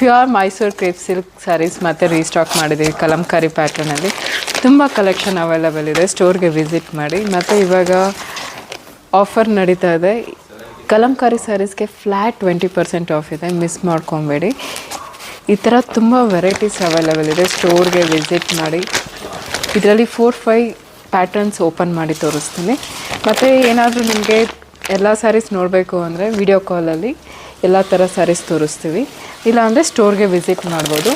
Pure Mysuru crepe silk sarees ಮತ್ತೆ restock ಮಾಡಿದ್ದೀವಿ ಕಲಂಕಾರಿ ಪ್ಯಾಟರ್ನಲ್ಲಿ. ತುಂಬ ಕಲೆಕ್ಷನ್ ಅವೈಲೇಬಲ್ ಇದೆ, ಸ್ಟೋರ್ಗೆ ವಿಸಿಟ್ ಮಾಡಿ. ಮತ್ತು ಇವಾಗ ಆಫರ್ ನಡೀತಾ ಇದೆ, ಕಲಂಕಾರಿ ಸ್ಯಾರೀಸ್ಗೆ ಫ್ಲ್ಯಾಟ್ 20% ಆಫ್ ಇದೆ, ಮಿಸ್ ಮಾಡ್ಕೊಬೇಡಿ. ಈ ಥರ ತುಂಬ ವೆರೈಟೀಸ್ ಅವೈಲೇಬಲ್ ಇದೆ, ಸ್ಟೋರ್ಗೆ ವಿಸಿಟ್ ಮಾಡಿ. ಇದರಲ್ಲಿ 4-5 ಪ್ಯಾಟರ್ನ್ಸ್ ಓಪನ್ ಮಾಡಿ ತೋರಿಸ್ತೀನಿ. ಮತ್ತು ಏನಾದರೂ ನಿಮಗೆ ಎಲ್ಲ ಸ್ಯಾರೀಸ್ ನೋಡಬೇಕು ಅಂದರೆ ವಿಡಿಯೋ ಕಾಲಲ್ಲಿ ಎಲ್ಲ ಥರ ಸ್ಯಾರೀಸ್ ತೋರಿಸ್ತೀವಿ, ಇಲ್ಲಾಂದರೆ ಸ್ಟೋರ್ಗೆ ವಿಸಿಟ್ ಮಾಡ್ಬೋದು.